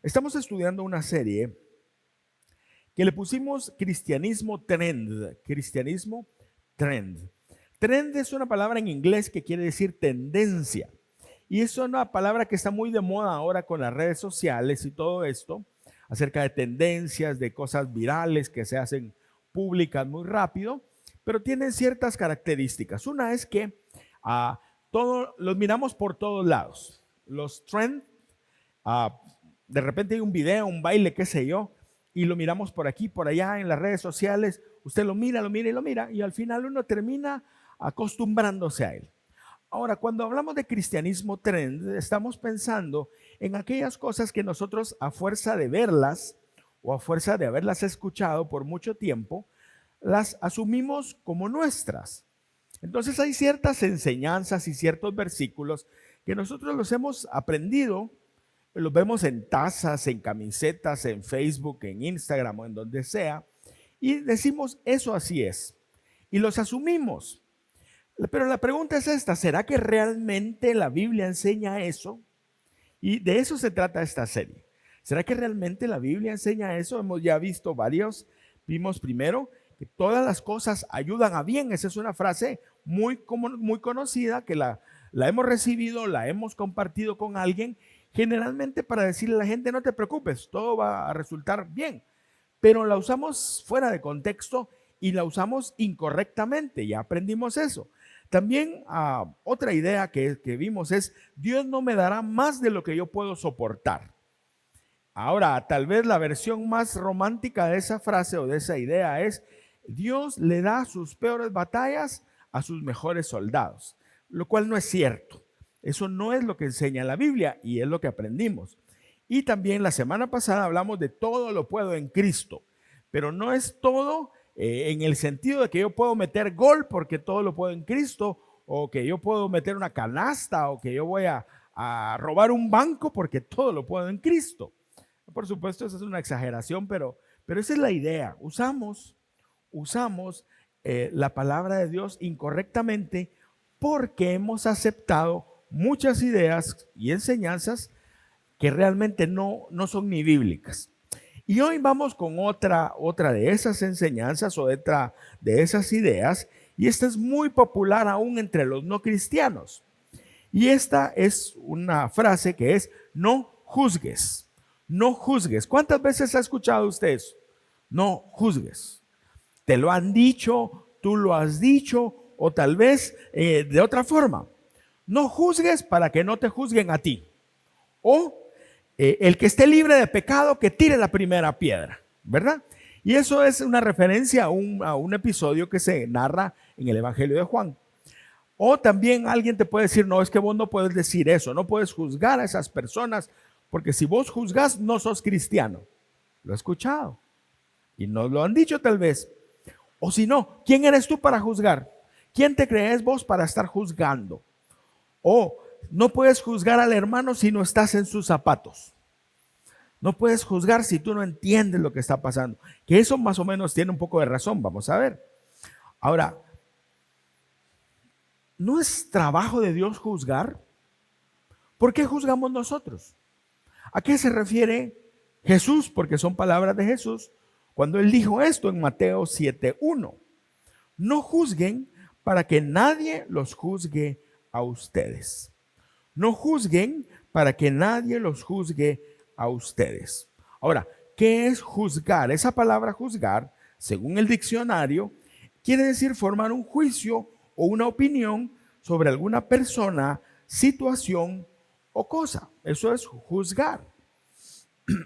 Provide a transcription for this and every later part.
Estamos estudiando una serie que le pusimos Cristianismo Trend. Cristianismo Trend. Trend es una palabra en inglés que quiere decir tendencia. Y es una palabra que está muy de moda ahora con las redes sociales y todo esto, acerca de tendencias, de cosas virales que se hacen públicas muy rápido, pero tienen ciertas características. Una es que todo los miramos por todos lados. Los trends, de repente hay un video, un baile, qué sé yo, y lo miramos por aquí, por allá en las redes sociales. Usted lo mira y lo mira, y al final uno termina acostumbrándose a él. Ahora, cuando hablamos de cristianismo trend, estamos pensando en aquellas cosas que nosotros, a fuerza de verlas o a fuerza de haberlas escuchado por mucho tiempo, las asumimos como nuestras. Entonces hay ciertas enseñanzas y ciertos versículos que nosotros los hemos aprendido, los vemos en tazas, en camisetas, en Facebook, en Instagram o en donde sea, y decimos, eso así es, y los asumimos. Pero la pregunta es esta: ¿será que realmente la Biblia enseña eso? Y de eso se trata esta serie. ¿Será que realmente la Biblia enseña eso? Hemos ya visto varios. Vimos primero que todas las cosas ayudan a bien. Esa es una frase muy conocida que la hemos recibido, la hemos compartido con alguien, generalmente para decirle a la gente: no te preocupes, todo va a resultar bien. Pero la usamos fuera de contexto y la usamos incorrectamente. Ya aprendimos eso. También otra idea que vimos es: Dios no me dará más de lo que yo puedo soportar. Ahora, tal vez la versión más romántica de esa frase o de esa idea es: Dios le da sus peores batallas a sus mejores soldados, lo cual no es cierto. Eso no es lo que enseña la Biblia y es lo que aprendimos. Y también la semana pasada hablamos de todo lo puedo en Cristo, pero no es todo en el sentido de que yo puedo meter gol porque todo lo puedo en Cristo, o que yo puedo meter una canasta, o que yo voy a robar un banco porque todo lo puedo en Cristo. Por supuesto, esa es una exageración, pero esa es la idea. Usamos la palabra de Dios incorrectamente porque hemos aceptado muchas ideas y enseñanzas que realmente no son ni bíblicas. Y hoy vamos con otra de esas enseñanzas o otra de esas ideas, y esta es muy popular aún entre los no cristianos. Y esta es una frase que es: no juzgues, no juzgues. ¿Cuántas veces ha escuchado usted eso? No juzgues. ¿Te lo han dicho? ¿Tú lo has dicho? O tal vez de otra forma: no juzgues para que no te juzguen a ti. O el que esté libre de pecado, que tire la primera piedra, ¿verdad? Y eso es una referencia a un episodio que se narra en el Evangelio de Juan. O también alguien te puede decir: no, es que vos no puedes decir eso, no puedes juzgar a esas personas, porque si vos juzgas no sos cristiano. Lo he escuchado y nos lo han dicho tal vez. O si no, ¿quién eres tú para juzgar? ¿Quién te crees vos para estar juzgando? O no puedes juzgar al hermano si no estás en sus zapatos. No puedes juzgar si tú no entiendes lo que está pasando. Que eso más o menos tiene un poco de razón, vamos a ver. Ahora, ¿no es trabajo de Dios juzgar? ¿Por qué juzgamos nosotros? ¿A qué se refiere Jesús? Porque son palabras de Jesús cuando él dijo esto en Mateo 7:1. No juzguen para que nadie los juzgue a ustedes. No juzguen para que nadie los juzgue a ustedes. Ahora, ¿qué es juzgar? Esa palabra juzgar, según el diccionario, quiere decir formar un juicio o una opinión sobre alguna persona, situación o cosa. Eso es juzgar.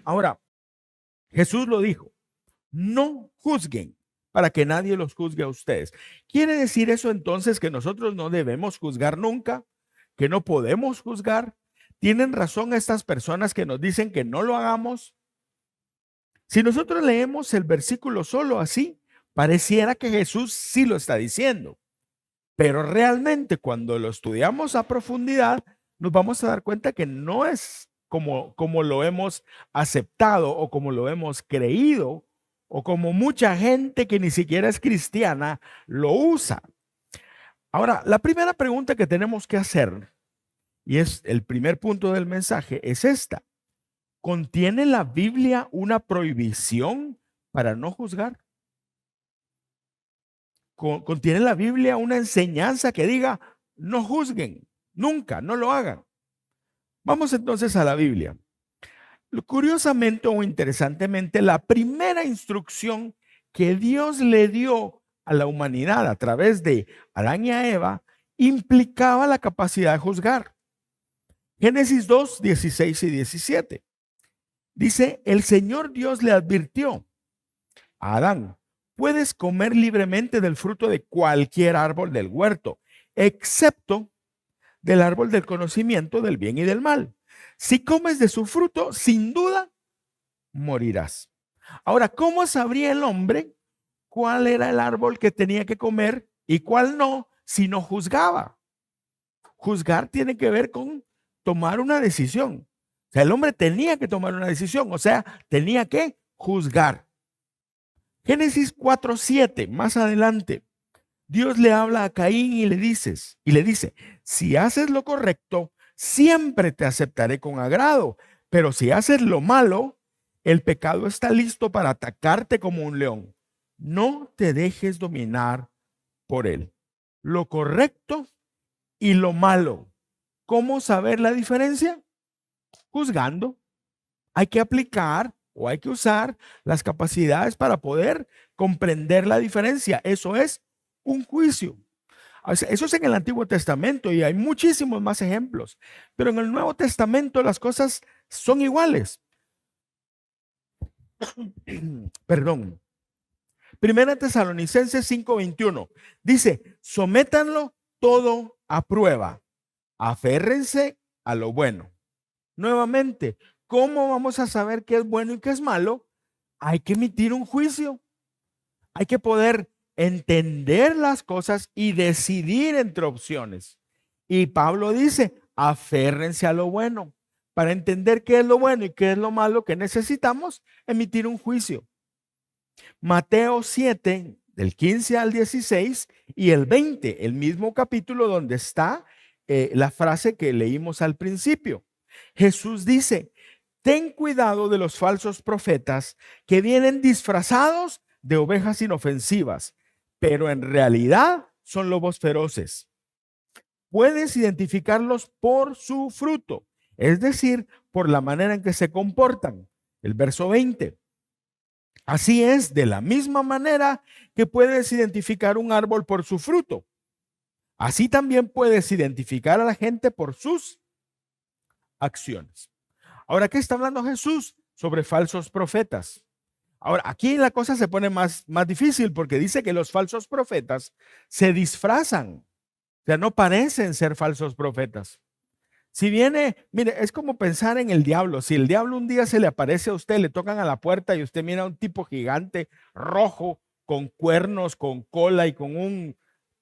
Ahora, Jesús lo dijo: no juzguen para que nadie los juzgue a ustedes. ¿Quiere decir eso entonces que nosotros no debemos juzgar nunca? ¿Que no podemos juzgar? ¿Tienen razón estas personas que nos dicen que no lo hagamos? Si nosotros leemos el versículo solo así, pareciera que Jesús sí lo está diciendo. Pero realmente cuando lo estudiamos a profundidad, nos vamos a dar cuenta que no es como lo hemos aceptado o como lo hemos creído, o como mucha gente que ni siquiera es cristiana lo usa. Ahora, la primera pregunta que tenemos que hacer, y es el primer punto del mensaje, es esta: ¿Contiene la Biblia una prohibición para no juzgar? ¿Contiene la Biblia una enseñanza que diga no juzguen, nunca, no lo hagan? Vamos entonces a la Biblia. Curiosamente o interesantemente, la primera instrucción que Dios le dio a la humanidad a través de Adán y a Eva implicaba la capacidad de juzgar. Génesis 2, 16 y 17. Dice, el Señor Dios le advirtió a Adán, puedes comer libremente del fruto de cualquier árbol del huerto, excepto del árbol del conocimiento del bien y del mal. Si comes de su fruto, sin duda morirás. Ahora, ¿cómo sabría el hombre cuál era el árbol que tenía que comer y cuál no si no juzgaba? Juzgar tiene que ver con tomar una decisión. O sea, el hombre tenía que tomar una decisión, o sea, tenía que juzgar. Génesis 4:7, más adelante, Dios le habla a Caín y le dice, si haces lo correcto, siempre te aceptaré con agrado, pero si haces lo malo, el pecado está listo para atacarte como un león. No te dejes dominar por él. Lo correcto y lo malo. ¿Cómo saber la diferencia? Juzgando. Hay que aplicar o hay que usar las capacidades para poder comprender la diferencia. Eso es un juicio. O sea, eso es en el Antiguo Testamento y hay muchísimos más ejemplos. Pero en el Nuevo Testamento las cosas son iguales. Perdón. Primera Tesalonicenses 5:21 dice, sométanlo todo a prueba, aférrense a lo bueno. Nuevamente, ¿cómo vamos a saber qué es bueno y qué es malo? Hay que emitir un juicio. Hay que poder entender las cosas y decidir entre opciones. Y Pablo dice, aférrense a lo bueno. Para entender qué es lo bueno y qué es lo malo que necesitamos, emitir un juicio. Mateo 7, del 15 al 16 y el 20, el mismo capítulo donde está la frase que leímos al principio. Jesús dice, ten cuidado de los falsos profetas que vienen disfrazados de ovejas inofensivas, pero en realidad son lobos feroces. Puedes identificarlos por su fruto, es decir, por la manera en que se comportan. El verso 20. Así es, de la misma manera que puedes identificar un árbol por su fruto. Así también puedes identificar a la gente por sus acciones. Ahora, ¿qué está hablando Jesús? Sobre falsos profetas. Ahora, aquí la cosa se pone más difícil porque dice que los falsos profetas se disfrazan. O sea, no parecen ser falsos profetas. Si viene, mire, es como pensar en el diablo. Si el diablo un día se le aparece a usted, le tocan a la puerta y usted mira a un tipo gigante, rojo, con cuernos, con cola y con un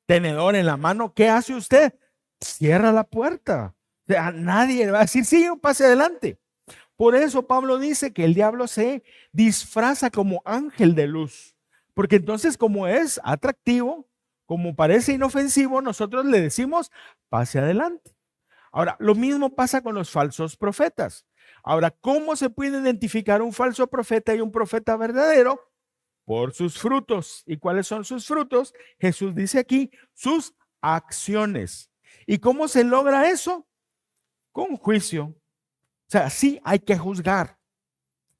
tenedor en la mano, ¿qué hace usted? Cierra la puerta. O sea, nadie le va a decir, sí, pase adelante. Por eso Pablo dice que el diablo se disfraza como ángel de luz, porque entonces como es atractivo, como parece inofensivo, nosotros le decimos, pase adelante. Ahora, lo mismo pasa con los falsos profetas. Ahora, ¿cómo se puede identificar un falso profeta y un profeta verdadero? Por sus frutos. ¿Y cuáles son sus frutos? Jesús dice aquí, sus acciones. ¿Y cómo se logra eso? Con juicio. O sea, sí hay que juzgar.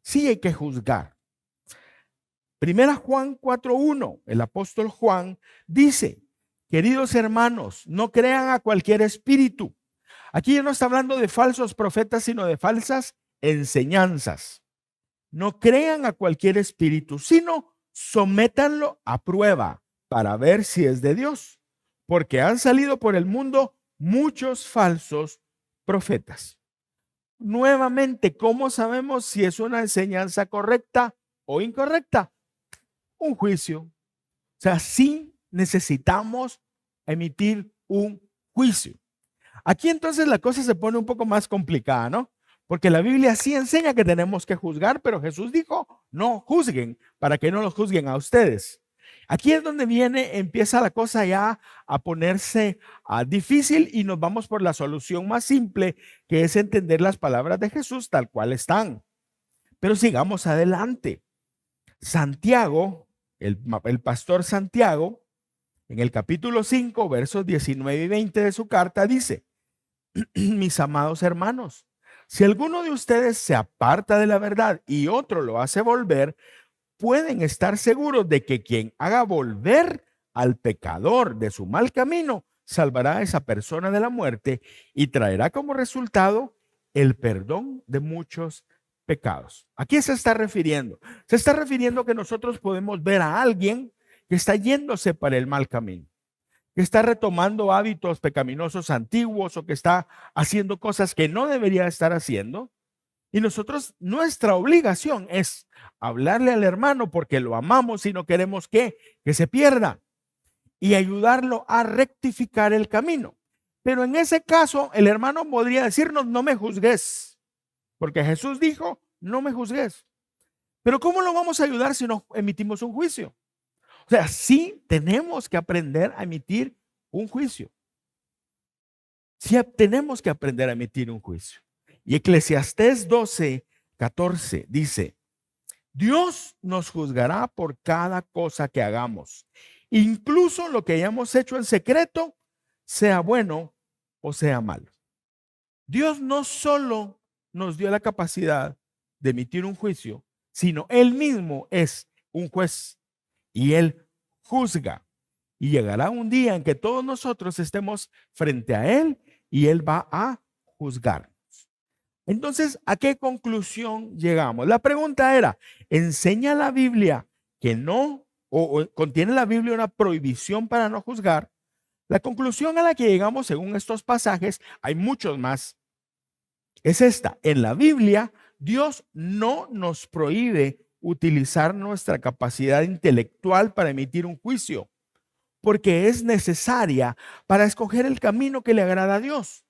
Sí hay que juzgar. Primera Juan 4:1, el apóstol Juan dice, queridos hermanos, no crean a cualquier espíritu. Aquí ya no está hablando de falsos profetas, sino de falsas enseñanzas. No crean a cualquier espíritu, sino sométanlo a prueba para ver si es de Dios, porque han salido por el mundo muchos falsos profetas. Nuevamente, ¿cómo sabemos si es una enseñanza correcta o incorrecta? Un juicio. O sea, sí necesitamos emitir un juicio. Aquí entonces la cosa se pone un poco más complicada, ¿no? Porque la Biblia sí enseña que tenemos que juzgar, pero Jesús dijo, no juzguen para que no los juzguen a ustedes. Aquí es donde empieza la cosa ya a ponerse difícil y nos vamos por la solución más simple, que es entender las palabras de Jesús tal cual están. Pero sigamos adelante. Santiago, el pastor Santiago, en el capítulo 5, versos 19 y 20 de su carta, dice: mis amados hermanos, si alguno de ustedes se aparta de la verdad y otro lo hace volver, pueden estar seguros de que quien haga volver al pecador de su mal camino, salvará a esa persona de la muerte y traerá como resultado el perdón de muchos pecados. ¿A quién se está refiriendo? Se está refiriendo que nosotros podemos ver a alguien que está yéndose para el mal camino, que está retomando hábitos pecaminosos antiguos o que está haciendo cosas que no debería estar haciendo. Y nosotros, nuestra obligación es hablarle al hermano porque lo amamos y no queremos que se pierda, y ayudarlo a rectificar el camino. Pero en ese caso, el hermano podría decirnos: no me juzgues, porque Jesús dijo: no me juzgues. Pero ¿cómo lo vamos a ayudar si no emitimos un juicio? O sea, sí tenemos que aprender a emitir un juicio. Sí tenemos que aprender a emitir un juicio. Y Eclesiastés 12:14 dice: Dios nos juzgará por cada cosa que hagamos, incluso lo que hayamos hecho en secreto, sea bueno o sea malo. Dios no solo nos dio la capacidad de emitir un juicio, sino Él mismo es un juez y Él juzga. Y llegará un día en que todos nosotros estemos frente a Él y Él va a juzgar. Entonces, ¿a qué conclusión llegamos? La pregunta era: ¿enseña la Biblia que no, o contiene la Biblia una prohibición para no juzgar? La conclusión a la que llegamos según estos pasajes, hay muchos más, es esta: en la Biblia, Dios no nos prohíbe utilizar nuestra capacidad intelectual para emitir un juicio, porque es necesaria para escoger el camino que le agrada a Dios,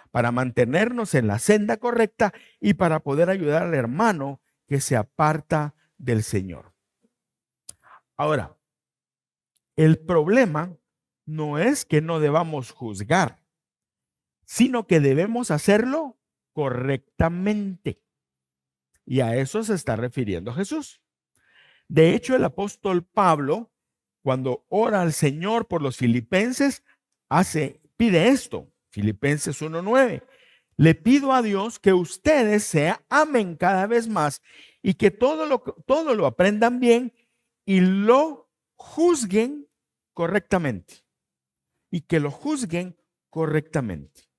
para mantenernos en la senda correcta y para poder ayudar al hermano que se aparta del Señor. Ahora, el problema no es que no debamos juzgar, sino que debemos hacerlo correctamente. Y a eso se está refiriendo Jesús. De hecho, el apóstol Pablo, cuando ora al Señor por los filipenses, pide esto. Filipenses 1:9. Le pido a Dios que ustedes se amen cada vez más y que todo lo aprendan bien y lo juzguen correctamente. Y que lo juzguen correctamente.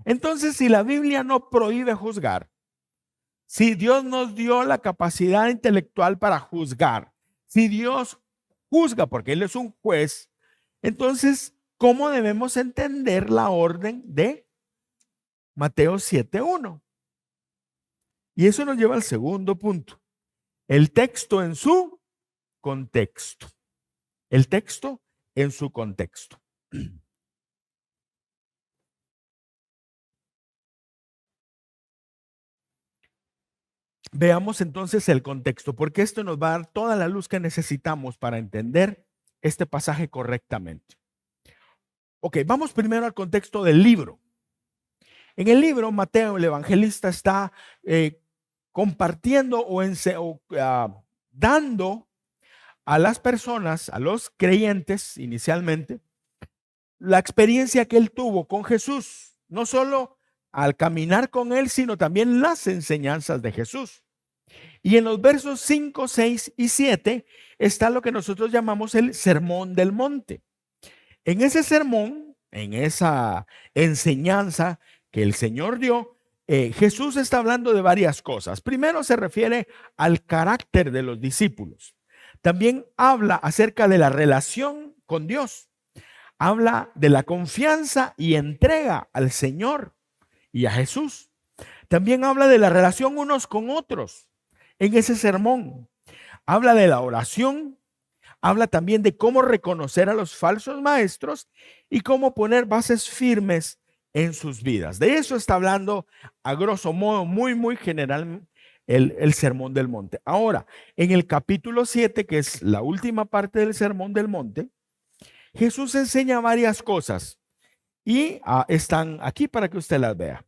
Entonces, si la Biblia no prohíbe juzgar, si Dios nos dio la capacidad intelectual para juzgar, si Dios juzga porque Él es un juez, entonces, ¿cómo debemos entender la orden de Mateo 7:1? Y eso nos lleva al segundo punto: el texto en su contexto. El texto en su contexto. Veamos entonces el contexto, porque esto nos va a dar toda la luz que necesitamos para entender este pasaje correctamente. Ok, vamos primero al contexto del libro. En el libro, Mateo, el evangelista, está compartiendo dando a las personas, a los creyentes inicialmente, la experiencia que él tuvo con Jesús, no solo al caminar con él, sino también las enseñanzas de Jesús. Y en los versos 5, 6 y 7 está lo que nosotros llamamos el Sermón del Monte. En ese sermón, en esa enseñanza que el Señor dio, Jesús está hablando de varias cosas. Primero se refiere al carácter de los discípulos. También habla acerca de la relación con Dios. Habla de la confianza y entrega al Señor y a Jesús. También habla de la relación unos con otros en ese sermón. Habla de la oración. Habla también de cómo reconocer a los falsos maestros y cómo poner bases firmes en sus vidas. De eso está hablando a grosso modo, muy general, el Sermón del Monte. Ahora, en el capítulo 7, que es la última parte del Sermón del Monte, Jesús enseña varias cosas y están aquí para que usted las vea.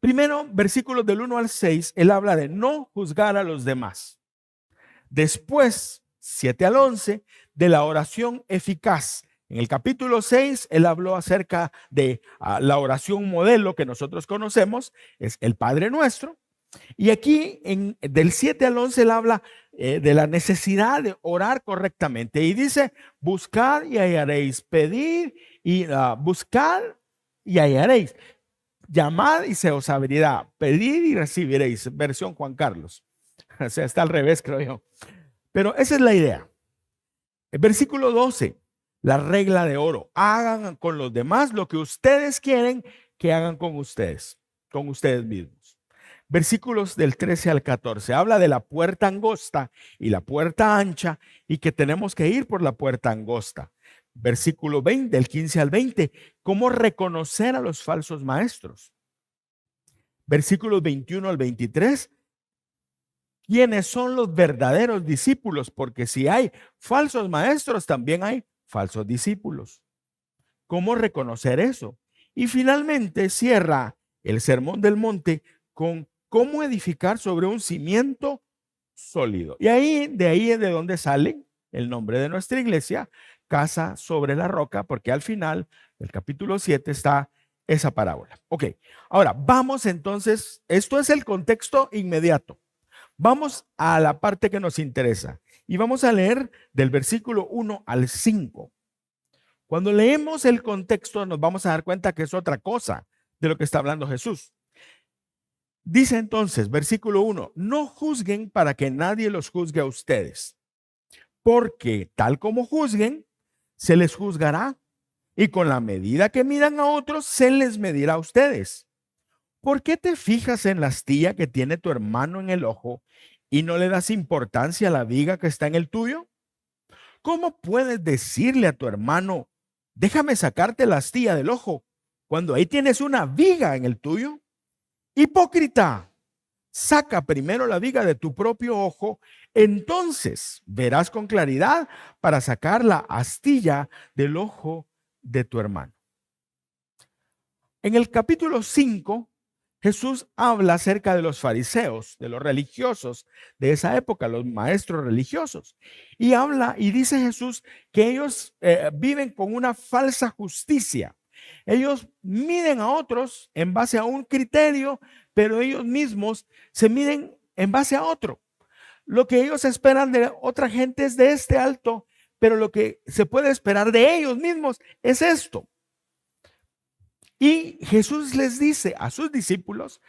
Primero, versículos del 1 al 6, él habla de no juzgar a los demás. Después, 7 al 11, de la oración eficaz. En el capítulo 6, él habló acerca de la oración modelo que nosotros conocemos, es el Padre Nuestro. Y aquí, del 7 al 11, él habla de la necesidad de orar correctamente. Y dice, buscad y hallaréis, pedid y buscad y hallaréis, llamad y se os abrirá, pedid y recibiréis. Versión Juan Carlos. O sea, está al revés, creo yo. Pero esa es la idea. El versículo 12, la regla de oro. Hagan con los demás lo que ustedes quieren que hagan con ustedes mismos. Versículos del 13 al 14, habla de la puerta angosta y la puerta ancha y que tenemos que ir por la puerta angosta. Versículo 20, del 15 al 20, cómo reconocer a los falsos maestros. Versículos 21 al 23, quiénes son los verdaderos discípulos, porque si hay falsos maestros, también hay falsos discípulos. ¿Cómo reconocer eso? Y finalmente cierra el Sermón del Monte con cómo edificar sobre un cimiento sólido. Y de ahí es de donde sale el nombre de nuestra iglesia, Casa sobre la Roca, porque al final del capítulo 7 está esa parábola. Ok, ahora vamos entonces, esto es el contexto inmediato. Vamos a la parte que nos interesa y vamos a leer del versículo 1 al 5. Cuando leemos el contexto nos vamos a dar cuenta que es otra cosa de lo que está hablando Jesús. Dice entonces, versículo 1, no juzguen para que nadie los juzgue a ustedes, porque tal como juzguen, se les juzgará, y con la medida que midan a otros, se les medirá a ustedes. ¿Por qué te fijas en la astilla que tiene tu hermano en el ojo y no le das importancia a la viga que está en el tuyo? ¿Cómo puedes decirle a tu hermano, déjame sacarte la astilla del ojo, cuando ahí tienes una viga en el tuyo? Hipócrita, saca primero la viga de tu propio ojo, entonces verás con claridad para sacar la astilla del ojo de tu hermano. En el capítulo 5, Jesús habla acerca de los fariseos, de los religiosos de esa época, los maestros religiosos. Y habla y dice Jesús que ellos viven con una falsa justicia. Ellos miden a otros en base a un criterio, pero ellos mismos se miden en base a otro. Lo que ellos esperan de otra gente es de este alto, pero lo que se puede esperar de ellos mismos es esto. Y Jesús les dice a sus discípulos,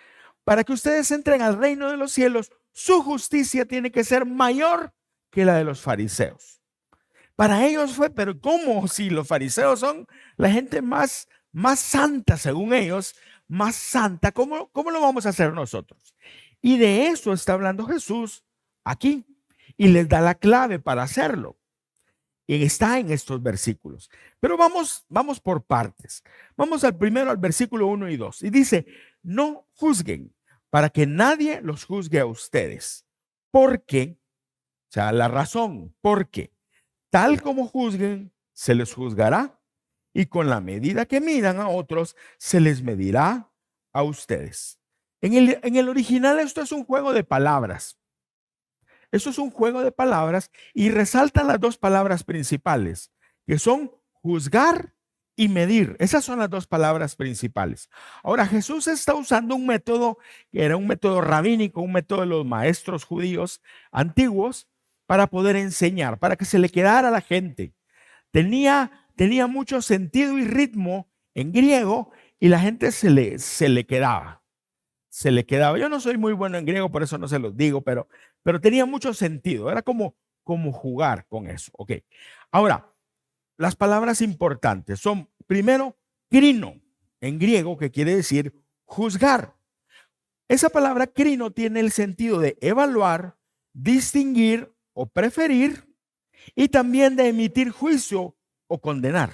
para que ustedes entren al reino de los cielos, su justicia tiene que ser mayor que la de los fariseos. Para ellos fue, pero ¿cómo? Si los fariseos son la gente más santa, según ellos, más santa, ¿cómo lo vamos a hacer nosotros? Y de eso está hablando Jesús aquí y les da la clave para hacerlo. Y está en estos versículos. Pero vamos por partes. Vamos al versículo 1 y 2. Y dice, no juzguen para que nadie los juzgue a ustedes. Porque, o sea, la razón, porque tal como juzguen, se les juzgará. Y con la medida que midan a otros, se les medirá a ustedes. En el original esto es un juego de palabras. Esto es un juego de palabras y resaltan las dos palabras principales, que son juzgar y medir. Esas son las dos palabras principales. Ahora, Jesús está usando un método que era un método rabínico, un método de los maestros judíos antiguos para poder enseñar, para que se le quedara a la gente. Tenía mucho sentido y ritmo en griego y la gente se le quedaba. Se le quedaba. Yo no soy muy bueno en griego, por eso no se los digo, pero tenía mucho sentido. Era como jugar con eso. Ok. Ahora, las palabras importantes son, primero, crino, en griego, que quiere decir juzgar. Esa palabra crino tiene el sentido de evaluar, distinguir o preferir, y también de emitir juicio o condenar.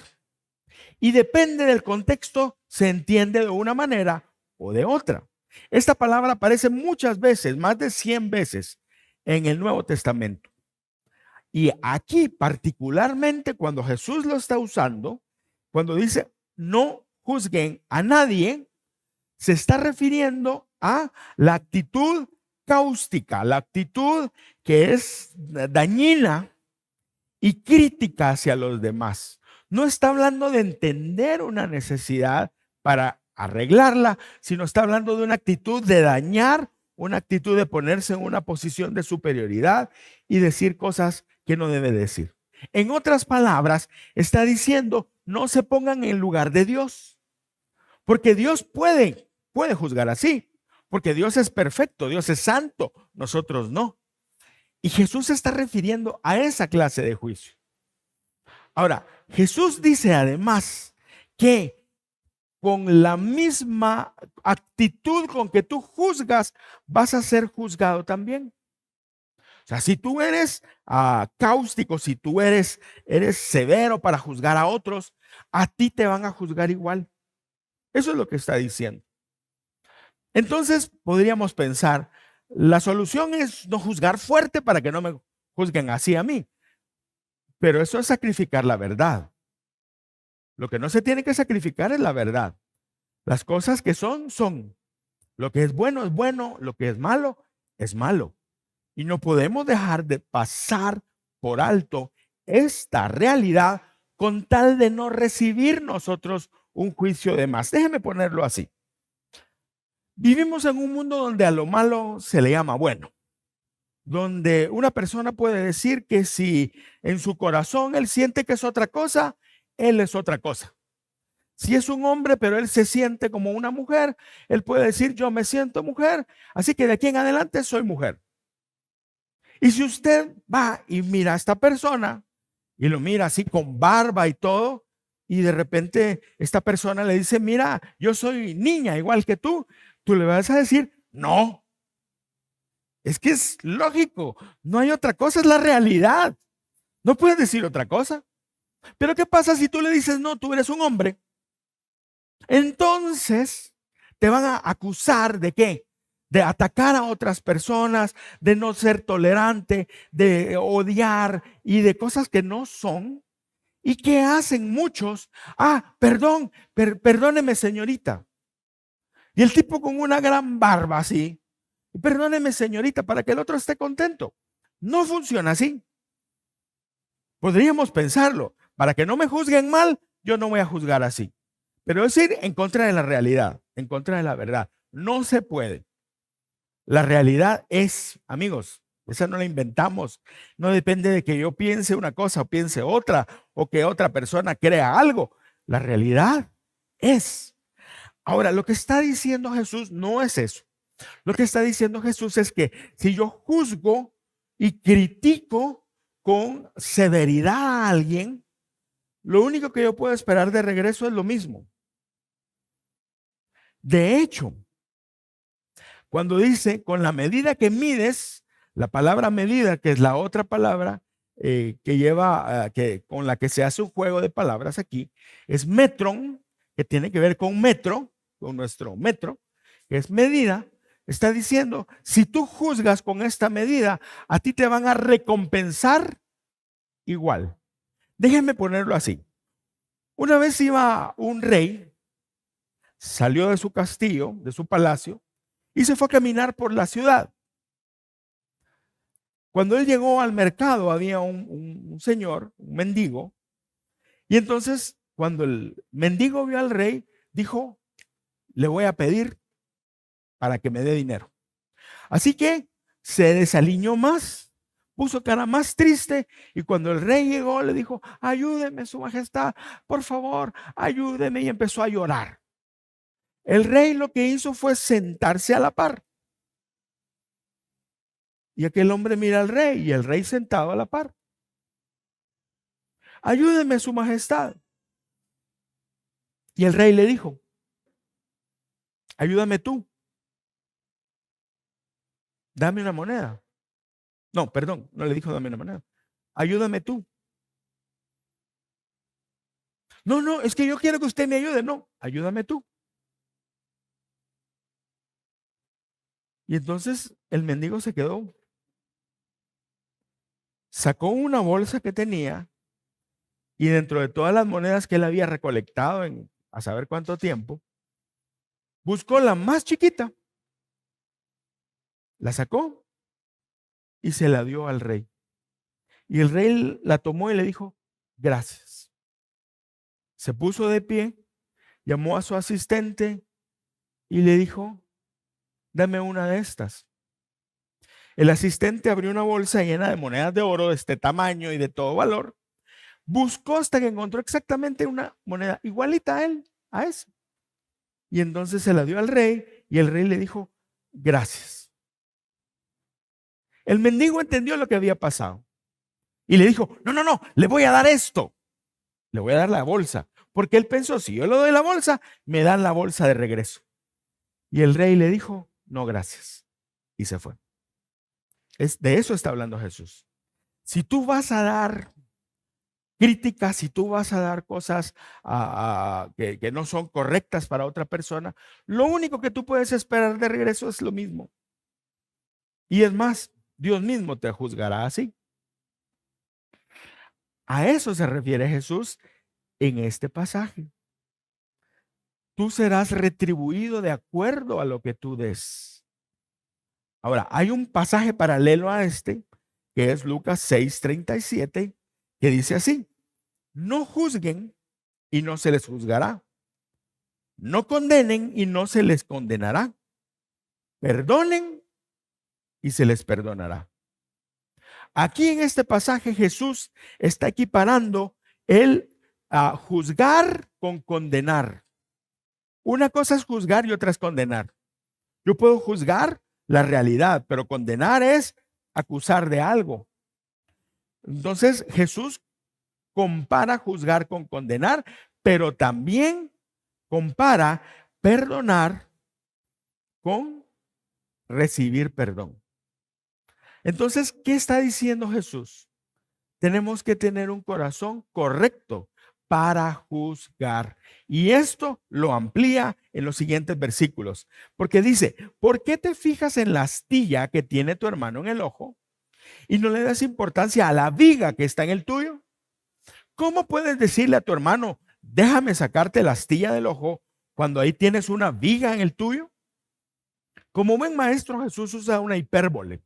Y depende del contexto, se entiende de una manera o de otra. Esta palabra aparece muchas veces, más de 100 veces en el Nuevo Testamento. Y aquí particularmente cuando Jesús lo está usando, cuando dice no juzguen a nadie, se está refiriendo a la actitud cáustica, la actitud que es dañina y crítica hacia los demás. No está hablando de entender una necesidad para arreglarla, sino está hablando de una actitud de dañar, una actitud de ponerse en una posición de superioridad y decir cosas que no debe decir. En otras palabras, está diciendo, no se pongan en lugar de Dios, porque Dios puede juzgar así, porque Dios es perfecto, Dios es santo, nosotros no. Y Jesús se está refiriendo a esa clase de juicio. Ahora, Jesús dice además que con la misma actitud con que tú juzgas, vas a ser juzgado también. O sea, si tú eres cáustico, si tú eres severo para juzgar a otros, a ti te van a juzgar igual. Eso es lo que está diciendo. Entonces, podríamos pensar, la solución es no juzgar fuerte para que no me juzguen así a mí. Pero eso es sacrificar la verdad. Lo que no se tiene que sacrificar es la verdad. Las cosas que son, son. Lo que es bueno, lo que es malo, es malo. Y no podemos dejar de pasar por alto esta realidad con tal de no recibir nosotros un juicio de más. Déjeme ponerlo así. Vivimos en un mundo donde a lo malo se le llama bueno, donde una persona puede decir que si en su corazón él siente que es otra cosa, él es otra cosa. Si es un hombre, pero él se siente como una mujer, él puede decir, yo me siento mujer, así que de aquí en adelante soy mujer. Y si usted va y mira a esta persona, y lo mira así con barba y todo, y de repente esta persona le dice, mira, yo soy niña igual que tú le vas a decir, no. Es que es lógico, no hay otra cosa, es la realidad. No puedes decir otra cosa. Pero ¿qué pasa si tú le dices, no, tú eres un hombre? Entonces te van a acusar de qué? De atacar a otras personas, de no ser tolerante, de odiar y de cosas que no son. ¿Y qué hacen muchos? Perdón, perdóneme señorita. Y el tipo con una gran barba así, perdóneme señorita, para que el otro esté contento. No funciona así. Podríamos pensarlo, para que no me juzguen mal, yo no voy a juzgar así. Pero es ir en contra de la realidad, en contra de la verdad. No se puede. La realidad es, amigos, esa no la inventamos. No depende de que yo piense una cosa o piense otra, o que otra persona crea algo. La realidad es. Ahora, lo que está diciendo Jesús no es eso. Lo que está diciendo Jesús es que si yo juzgo y critico con severidad a alguien, lo único que yo puedo esperar de regreso es lo mismo. De hecho, cuando dice con la medida que mides, la palabra medida, que es la otra palabra que lleva, con la que se hace un juego de palabras aquí, es metron, que tiene que ver con metro, con nuestro metro, que es medida. Está diciendo, si tú juzgas con esta medida, a ti te van a recompensar igual. Déjenme ponerlo así. Una vez iba un rey, salió de su castillo, de su palacio, y se fue a caminar por la ciudad. Cuando él llegó al mercado, había un señor, un mendigo, y entonces cuando el mendigo vio al rey, dijo, le voy a pedir para que me dé dinero. Así que se desaliñó más, puso cara más triste, y cuando el rey llegó le dijo, ayúdeme su majestad, por favor, ayúdeme, y empezó a llorar. El rey lo que hizo fue sentarse a la par. Y aquel hombre mira al rey, y el rey sentado a la par. Ayúdeme su majestad. Y el rey le dijo, ayúdame tú. Dame una moneda. No, perdón, no le dijo dame una moneda. Ayúdame tú. No, no, es que yo quiero que usted me ayude. No, ayúdame tú. Y entonces el mendigo se quedó. Sacó una bolsa que tenía y dentro de todas las monedas que él había recolectado en a saber cuánto tiempo, Buscó la más chiquita, la sacó y se la dio al rey. Y el rey la tomó y le dijo, gracias. Se puso de pie, llamó a su asistente y le dijo, dame una de estas. El asistente abrió una bolsa llena de monedas de oro de este tamaño y de todo valor. Buscó hasta que encontró exactamente una moneda igualita a él, a eso. Y entonces se la dio al rey y el rey le dijo, gracias. El mendigo entendió lo que había pasado y le dijo, no, le voy a dar esto. Le voy a dar la bolsa. Porque él pensó, si yo le doy la bolsa, me dan la bolsa de regreso. Y el rey le dijo, no, gracias. Y se fue. De eso está hablando Jesús. Si tú vas a dar críticas, si tú vas a dar cosas que no son correctas para otra persona, lo único que tú puedes esperar de regreso es lo mismo. Y es más, Dios mismo te juzgará así. A eso se refiere Jesús en este pasaje. Tú serás retribuido de acuerdo a lo que tú des. Ahora, hay un pasaje paralelo a este, que es Lucas 6:37, que dice así: no juzguen y no se les juzgará. No condenen y no se les condenará. Perdonen y se les perdonará. Aquí en este pasaje Jesús está equiparando el juzgar con condenar. Una cosa es juzgar y otra es condenar. Yo puedo juzgar la realidad, pero condenar es acusar de algo. Entonces Jesús compara juzgar con condenar, pero también compara perdonar con recibir perdón. Entonces, ¿qué está diciendo Jesús? Tenemos que tener un corazón correcto para juzgar. Y esto lo amplía en los siguientes versículos, porque dice, ¿por qué te fijas en la astilla que tiene tu hermano en el ojo y no le das importancia a la viga que está en el tuyo? ¿Cómo puedes decirle a tu hermano, déjame sacarte la astilla del ojo cuando ahí tienes una viga en el tuyo? Como buen maestro, Jesús usa una hipérbole.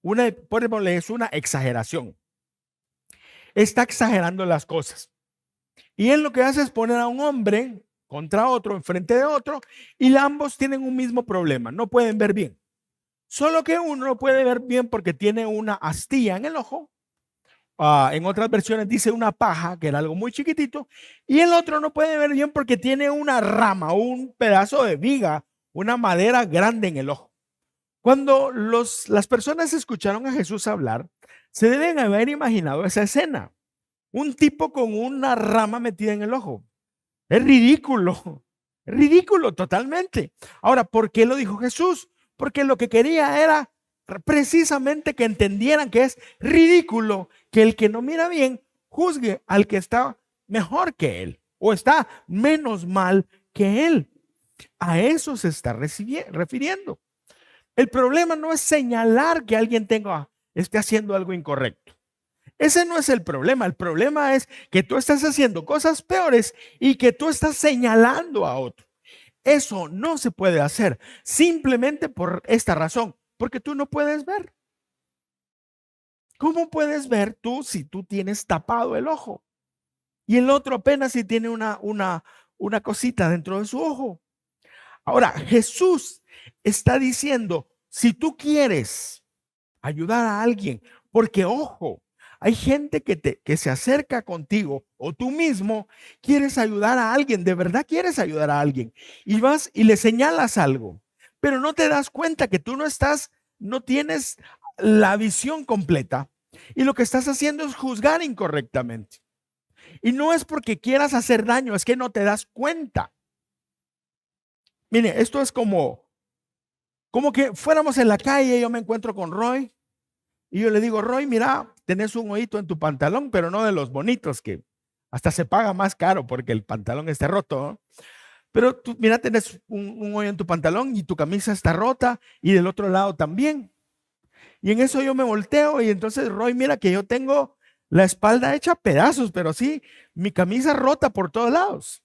Una hipérbole es una exageración. Está exagerando las cosas. Y él lo que hace es poner a un hombre contra otro, enfrente de otro, y ambos tienen un mismo problema, no pueden ver bien. Solo que uno no puede ver bien porque tiene una astilla en el ojo. En otras versiones dice una paja, que era algo muy chiquitito, y el otro no puede ver bien porque tiene una rama, un pedazo de viga, una madera grande en el ojo. Cuando las personas escucharon a Jesús hablar, se deben haber imaginado esa escena. Un tipo con una rama metida en el ojo. Es ridículo totalmente. Ahora, ¿por qué lo dijo Jesús? Porque lo que quería era precisamente que entendieran que es ridículo que el que no mira bien juzgue al que está mejor que él o está menos mal que él. A eso se está refiriendo. El problema no es señalar que alguien esté haciendo algo incorrecto. Ese no es el problema. El problema es que tú estás haciendo cosas peores y que tú estás señalando a otro. Eso no se puede hacer simplemente por esta razón, porque tú no puedes ver. ¿Cómo puedes ver tú si tú tienes tapado el ojo? Y el otro apenas si tiene una cosita dentro de su ojo. Ahora, Jesús está diciendo, si tú quieres ayudar a alguien, porque ojo, hay gente que se acerca contigo o tú mismo quieres ayudar a alguien, de verdad quieres ayudar a alguien y vas y le señalas algo, pero no te das cuenta que tú no tienes la visión completa y lo que estás haciendo es juzgar incorrectamente. Y no es porque quieras hacer daño, es que no te das cuenta. Mire, esto es como que fuéramos en la calle y yo me encuentro con Roy y yo le digo, Roy, mira, tenés un hoyito en tu pantalón, pero no de los bonitos, que hasta se paga más caro porque el pantalón esté roto, ¿no? Pero tú, mira, tenés un hoyo en tu pantalón y tu camisa está rota y del otro lado también. Y en eso yo me volteo y entonces, Roy, mira que yo tengo la espalda hecha pedazos, pero sí, mi camisa rota por todos lados.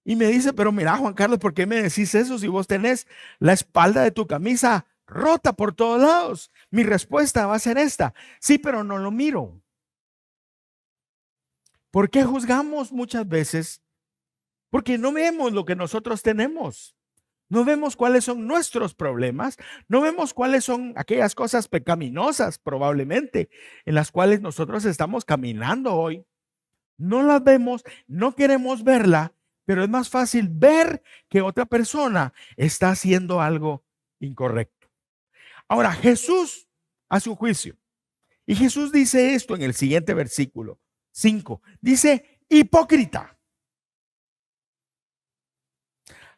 Y me dice, pero mira, Juan Carlos, ¿por qué me decís eso si vos tenés la espalda de tu camisa rota por todos lados? Mi respuesta va a ser esta: sí, pero no lo miro. ¿Por qué juzgamos muchas veces? Porque no vemos lo que nosotros tenemos. No vemos cuáles son nuestros problemas. No vemos cuáles son aquellas cosas pecaminosas, probablemente, en las cuales nosotros estamos caminando hoy. No las vemos, no queremos verla, pero es más fácil ver que otra persona está haciendo algo incorrecto. Ahora, Jesús hace un juicio. Y Jesús dice esto en el siguiente versículo 5. Dice: hipócrita,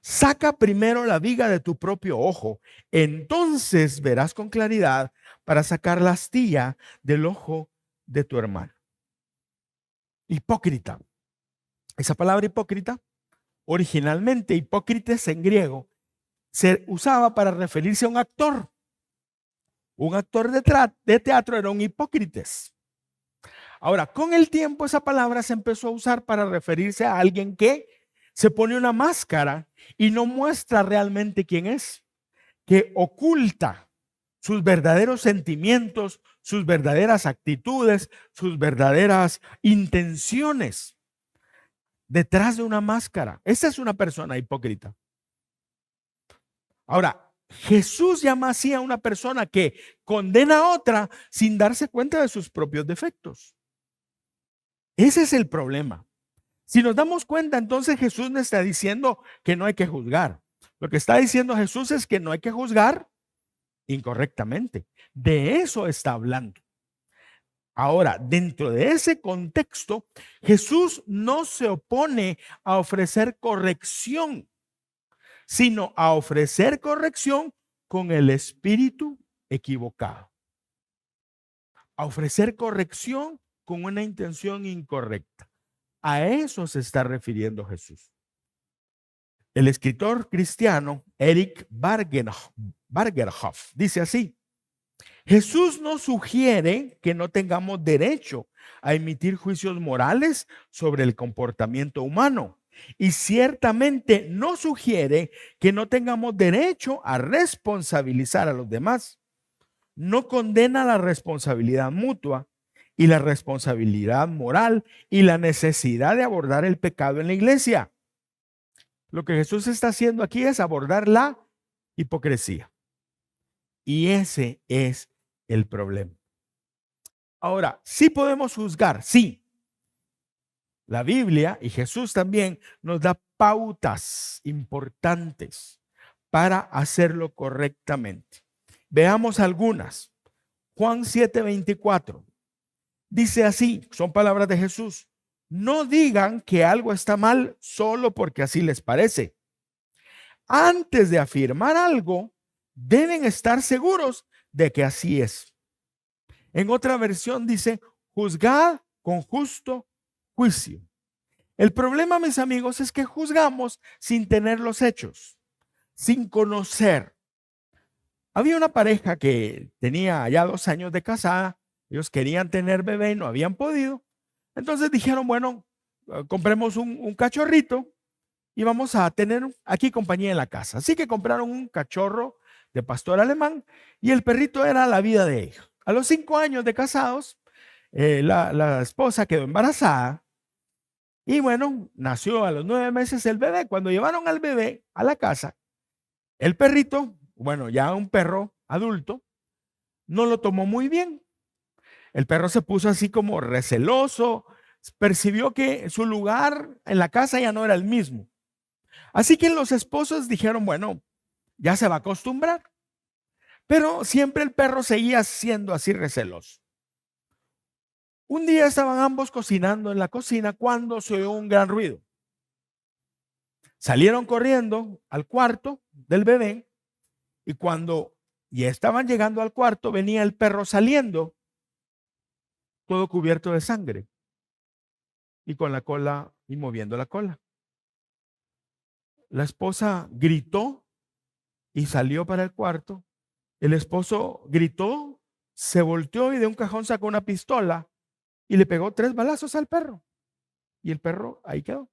saca primero la viga de tu propio ojo, entonces verás con claridad para sacar la astilla del ojo de tu hermano. Hipócrita. Esa palabra hipócrita, originalmente hipócrites en griego, se usaba para referirse a un actor. Un actor de teatro era un hipócrites. Ahora, con el tiempo esa palabra se empezó a usar para referirse a alguien que se pone una máscara y no muestra realmente quién es, que oculta sus verdaderos sentimientos, sus verdaderas actitudes, sus verdaderas intenciones detrás de una máscara. Esa es una persona hipócrita. Ahora, Jesús llama así a una persona que condena a otra sin darse cuenta de sus propios defectos. Ese es el problema. Si nos damos cuenta, entonces Jesús no está diciendo que no hay que juzgar. Lo que está diciendo Jesús es que no hay que juzgar incorrectamente. De eso está hablando. Ahora, dentro de ese contexto, Jesús no se opone a ofrecer corrección, sino a ofrecer corrección con el espíritu equivocado. A ofrecer corrección con una intención incorrecta. A eso se está refiriendo Jesús. El escritor cristiano Eric Bargerhoff dice así: Jesús nos sugiere que no tengamos derecho a emitir juicios morales sobre el comportamiento humano, y ciertamente no sugiere que no tengamos derecho a responsabilizar a los demás. No condena la responsabilidad mutua y la responsabilidad moral y la necesidad de abordar el pecado en la iglesia. Lo que Jesús está haciendo aquí es abordar la hipocresía. Y ese es el problema. Ahora, sí podemos juzgar, sí. La Biblia y Jesús también nos da pautas importantes para hacerlo correctamente. Veamos algunas. Juan 7:24 dice así, son palabras de Jesús: no digan que algo está mal solo porque así les parece. Antes de afirmar algo, deben estar seguros de que así es. En otra versión dice: juzgad con justo juicio. El problema, mis amigos, es que juzgamos sin tener los hechos, sin conocer. Había una pareja que tenía ya 2 años de casada. Ellos querían tener bebé y no habían podido. Entonces dijeron, bueno, compremos un cachorrito y vamos a tener aquí compañía en la casa. Así que compraron un cachorro de pastor alemán y el perrito era la vida de ellos. A los 5 años de casados, la esposa quedó embarazada y bueno, nació a los 9 meses el bebé. Cuando llevaron al bebé a la casa, el perrito, bueno, ya un perro adulto, no lo tomó muy bien. El perro se puso así como receloso, percibió que su lugar en la casa ya no era el mismo. Así que los esposos dijeron, bueno, ya se va a acostumbrar. Pero siempre el perro seguía siendo así receloso. Un día estaban ambos cocinando en la cocina cuando se oyó un gran ruido. Salieron corriendo al cuarto del bebé y cuando ya estaban llegando al cuarto, venía el perro saliendo, todo cubierto de sangre y con la cola y moviendo la cola. La esposa gritó y salió para el cuarto. El esposo gritó, se volteó y de un cajón sacó una pistola y le pegó 3 balazos al perro. Y el perro ahí quedó.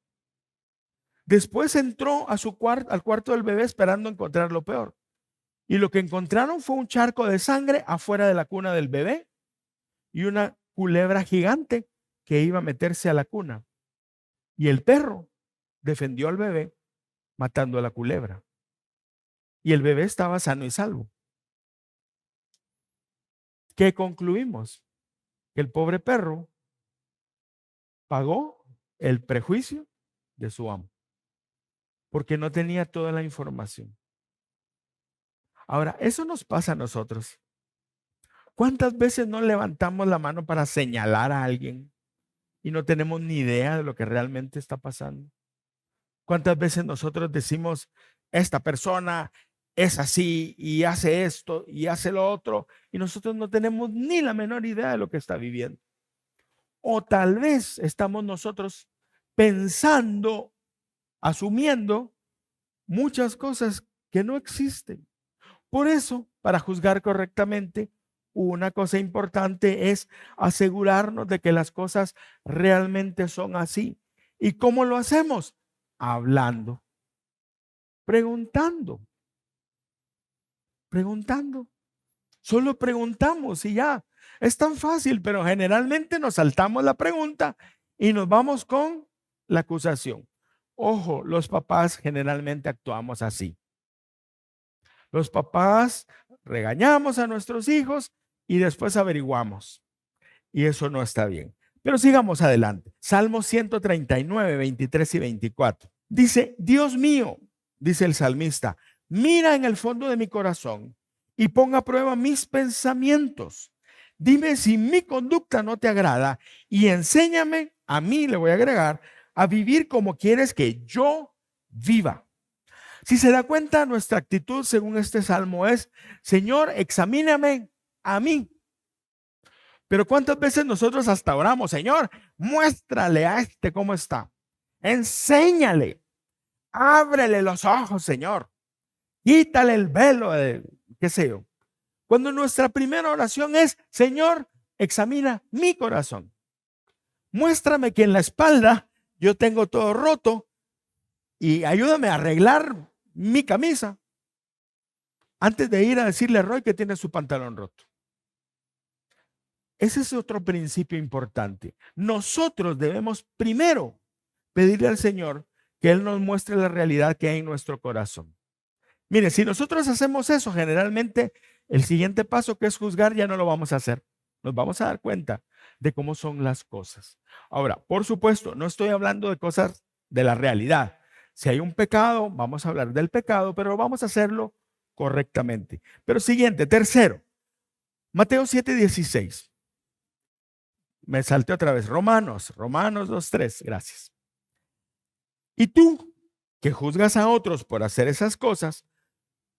Después entró a su al cuarto del bebé esperando encontrar lo peor. Y lo que encontraron fue un charco de sangre afuera de la cuna del bebé y una culebra gigante que iba a meterse a la cuna. Y el perro defendió al bebé matando a la culebra. Y el bebé estaba sano y salvo. ¿Qué concluimos? Que el pobre perro pagó el prejuicio de su amo, porque no tenía toda la información. Ahora, eso nos pasa a nosotros. ¿Cuántas veces no levantamos la mano para señalar a alguien y no tenemos ni idea de lo que realmente está pasando? ¿Cuántas veces nosotros decimos, esta persona es así y hace esto y hace lo otro, y nosotros no tenemos ni la menor idea de lo que está viviendo? O tal vez estamos nosotros pensando, asumiendo muchas cosas que no existen. Por eso, para juzgar correctamente, una cosa importante es asegurarnos de que las cosas realmente son así. ¿Y cómo lo hacemos? Hablando, preguntando, preguntando. Solo preguntamos y ya. Es tan fácil, pero generalmente nos saltamos la pregunta y nos vamos con la acusación. Ojo, los papás generalmente actuamos así. Los papás regañamos a nuestros hijos y después averiguamos. Y eso no está bien. Pero sigamos adelante. Salmo 139, 23 y 24. Dice, Dios mío, dice el salmista, mira en el fondo de mi corazón y ponga a prueba mis pensamientos. Dime si mi conducta no te agrada y enséñame, a mí le voy a agregar, a vivir como quieres que yo viva. Si se da cuenta, nuestra actitud según este salmo es, Señor, examíname a mí. Pero ¿cuántas veces nosotros hasta oramos, Señor, muéstrale a este cómo está? Enséñale, ábrele los ojos, Señor. Quítale el velo, qué sé yo. Cuando nuestra primera oración es, Señor, examina mi corazón. Muéstrame que en la espalda yo tengo todo roto y ayúdame a arreglar mi camisa antes de ir a decirle a Roy que tiene su pantalón roto. Ese es otro principio importante. Nosotros debemos primero pedirle al Señor que Él nos muestre la realidad que hay en nuestro corazón. Mire, si nosotros hacemos eso, generalmente el siguiente paso, que es juzgar, ya no lo vamos a hacer. Nos vamos a dar cuenta de cómo son las cosas. Ahora, por supuesto, no estoy hablando de cosas de la realidad. Si hay un pecado, vamos a hablar del pecado, pero vamos a hacerlo correctamente. Pero siguiente, tercero, Mateo 7:16. Me salté otra vez. Romanos 2:3. Gracias. Y tú, que juzgas a otros por hacer esas cosas,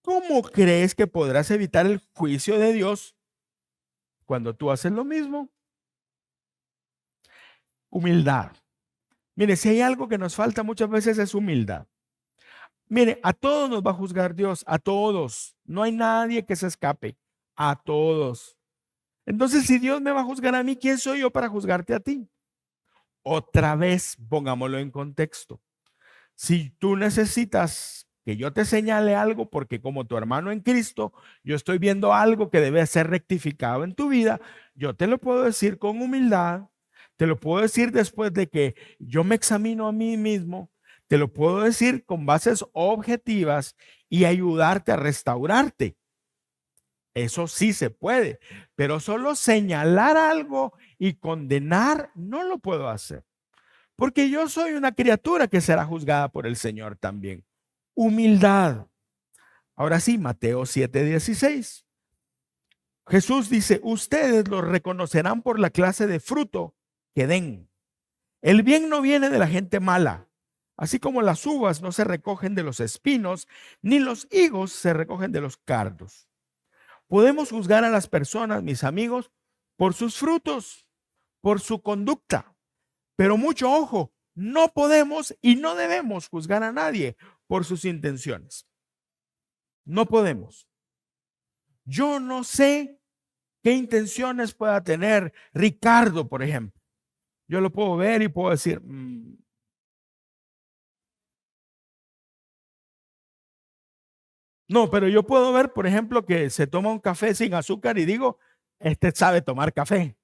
¿cómo crees que podrás evitar el juicio de Dios cuando tú haces lo mismo? Humildad. Mire, si hay algo que nos falta muchas veces es humildad. Mire, a todos nos va a juzgar Dios, a todos. No hay nadie que se escape, a todos. Entonces, si Dios me va a juzgar a mí, ¿quién soy yo para juzgarte a ti? Otra vez, pongámoslo en contexto. Si tú necesitas que yo te señale algo, porque como tu hermano en Cristo, yo estoy viendo algo que debe ser rectificado en tu vida, yo te lo puedo decir con humildad, te lo puedo decir después de que yo me examino a mí mismo, te lo puedo decir con bases objetivas y ayudarte a restaurarte. Eso sí se puede, pero solo señalar algo y condenar no lo puedo hacer. Porque yo soy una criatura que será juzgada por el Señor también. Humildad. Ahora sí, Mateo 7:16. Jesús dice, ustedes lo reconocerán por la clase de fruto que den. El bien no viene de la gente mala, así como las uvas no se recogen de los espinos, ni los higos se recogen de los cardos. Podemos juzgar a las personas, mis amigos, por sus frutos, por su conducta. Pero mucho ojo, no podemos y no debemos juzgar a nadie por sus intenciones. No podemos. Yo no sé qué intenciones pueda tener Ricardo, por ejemplo. Yo lo puedo ver y puedo decir, No, pero yo puedo ver, por ejemplo, que se toma un café sin azúcar y digo, este sabe tomar café,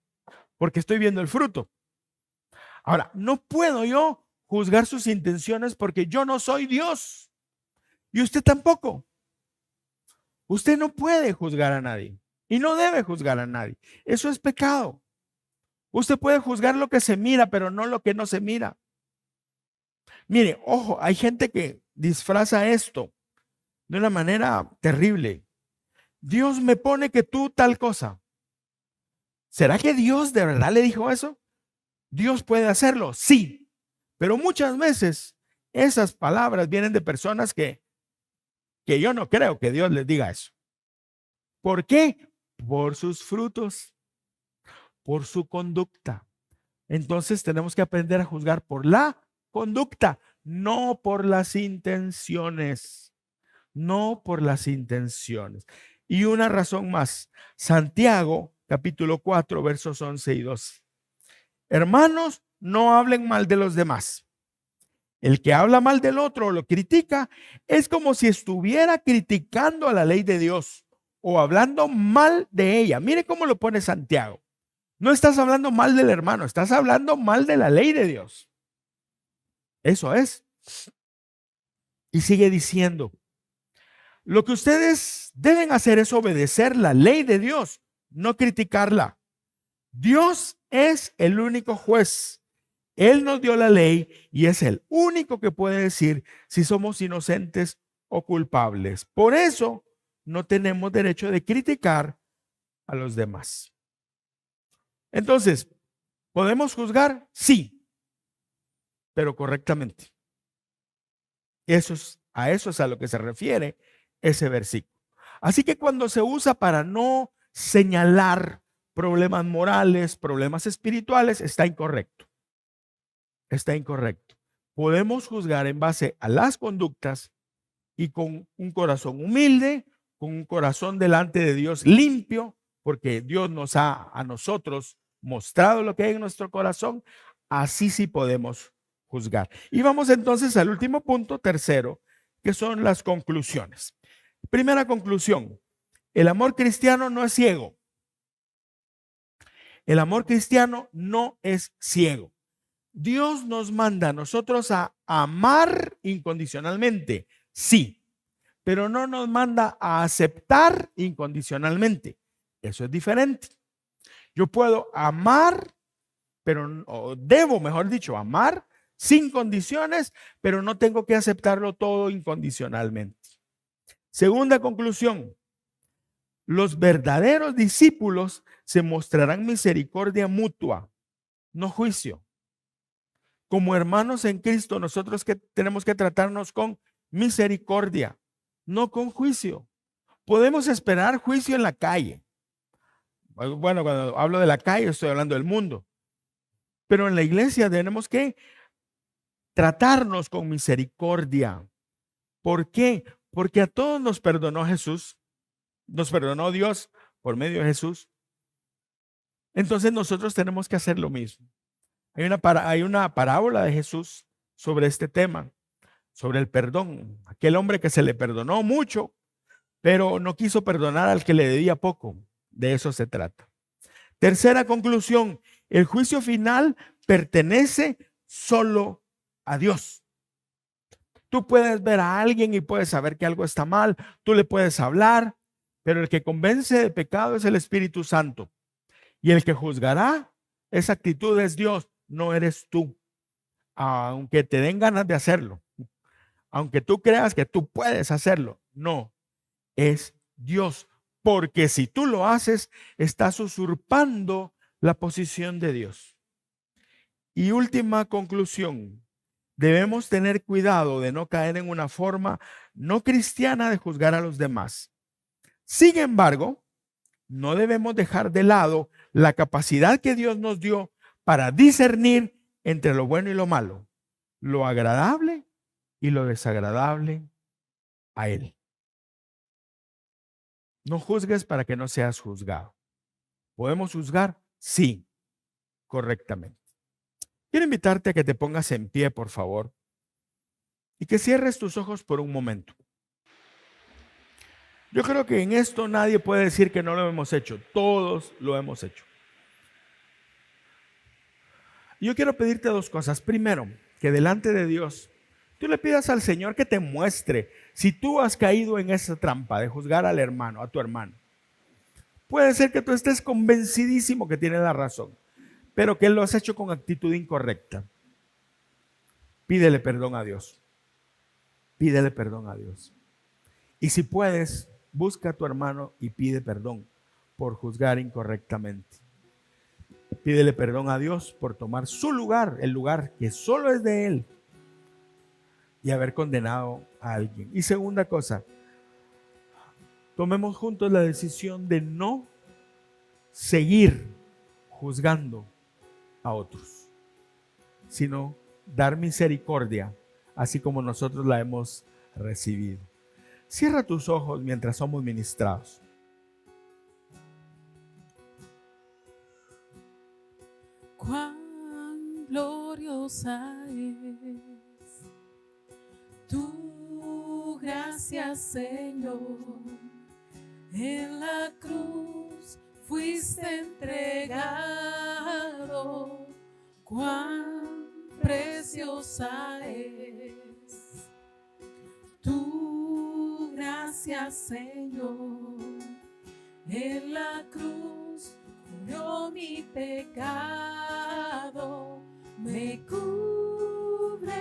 porque estoy viendo el fruto. Ahora, no puedo yo juzgar sus intenciones porque yo no soy Dios y usted tampoco. Usted no puede juzgar a nadie y no debe juzgar a nadie. Eso es pecado. Usted puede juzgar lo que se mira, pero no lo que no se mira. Mire, ojo, hay gente que disfraza esto de una manera terrible. Dios me pone que tú tal cosa. ¿Será que Dios de verdad le dijo eso? Dios puede hacerlo, sí, pero muchas veces esas palabras vienen de personas que yo no creo que Dios les diga eso. ¿Por qué? Por sus frutos, por su conducta. Entonces tenemos que aprender a juzgar por la conducta, no por las intenciones, no por las intenciones. Y una razón más, Santiago capítulo 4 versos 11 y 12. Hermanos, no hablen mal de los demás. El que habla mal del otro o lo critica es como si estuviera criticando a la ley de Dios o hablando mal de ella. Mire cómo lo pone Santiago. No estás hablando mal del hermano, estás hablando mal de la ley de Dios. Eso es. Y sigue diciendo, lo que ustedes deben hacer es obedecer la ley de Dios, no criticarla. Dios es el único juez. Él nos dio la ley y es el único que puede decir si somos inocentes o culpables. Por eso no tenemos derecho de criticar a los demás. Entonces, ¿podemos juzgar? Sí, pero correctamente. A eso es a lo que se refiere ese versículo. Así que cuando se usa para no señalar problemas morales, problemas espirituales, está incorrecto. Está incorrecto. Podemos juzgar en base a las conductas y con un corazón humilde, con un corazón delante de Dios limpio, porque Dios nos ha a nosotros mostrado lo que hay en nuestro corazón, así sí podemos juzgar. Y vamos entonces al último punto, tercero, que son las conclusiones. Primera conclusión, el amor cristiano no es ciego. El amor cristiano no es ciego. Dios nos manda a nosotros a amar incondicionalmente, sí, pero no nos manda a aceptar incondicionalmente. Eso es diferente. Yo puedo amar, pero o debo, mejor dicho, amar sin condiciones, pero no tengo que aceptarlo todo incondicionalmente. Segunda conclusión, los verdaderos discípulos se mostrarán misericordia mutua, no juicio. Como hermanos en Cristo, nosotros que tenemos que tratarnos con misericordia, no con juicio. Podemos esperar juicio en la calle. Bueno, cuando hablo de la calle, estoy hablando del mundo. Pero en la iglesia tenemos que tratarnos con misericordia. ¿Por qué? Porque a todos nos perdonó Jesús, nos perdonó Dios por medio de Jesús. Entonces nosotros tenemos que hacer lo mismo. Hay una parábola de Jesús sobre este tema, sobre el perdón. Aquel hombre que se le perdonó mucho, pero no quiso perdonar al que le debía poco. De eso se trata. Tercera conclusión, el juicio final pertenece solo a Dios. Tú puedes ver a alguien y puedes saber que algo está mal, tú le puedes hablar, pero el que convence de pecado es el Espíritu Santo. Y el que juzgará esa actitud es Dios, no eres tú. Aunque te den ganas de hacerlo, aunque tú creas que tú puedes hacerlo, no, es Dios. Porque si tú lo haces, estás usurpando la posición de Dios. Y última conclusión, debemos tener cuidado de no caer en una forma no cristiana de juzgar a los demás. Sin embargo, no debemos dejar de lado la capacidad que Dios nos dio para discernir entre lo bueno y lo malo, lo agradable y lo desagradable a Él. No juzgues para que no seas juzgado. ¿Podemos juzgar? Sí, correctamente. Quiero invitarte a que te pongas en pie, por favor, y que cierres tus ojos por un momento. Yo creo que en esto nadie puede decir que no lo hemos hecho. Todos lo hemos hecho. Yo quiero pedirte dos cosas. Primero, que delante de Dios, tú le pidas al Señor que te muestre si tú has caído en esa trampa de juzgar al hermano, a tu hermano. Puede ser que tú estés convencidísimo que tiene la razón, pero que lo has hecho con actitud incorrecta. Pídele perdón a Dios. Pídele perdón a Dios. Y si puedes, busca a tu hermano y pide perdón por juzgar incorrectamente. Pídele perdón a Dios por tomar su lugar, el lugar que solo es de Él, y haber condenado a alguien. Y segunda cosa, tomemos juntos la decisión de no seguir juzgando a otros, sino dar misericordia, así como nosotros la hemos recibido. Cierra tus ojos mientras somos ministrados. Cuán gloriosa es tu gracia, Señor. En la cruz fuiste entregado. Cuán preciosa es tu gracia, Señor. En la cruz murió mi pecado, me cubres,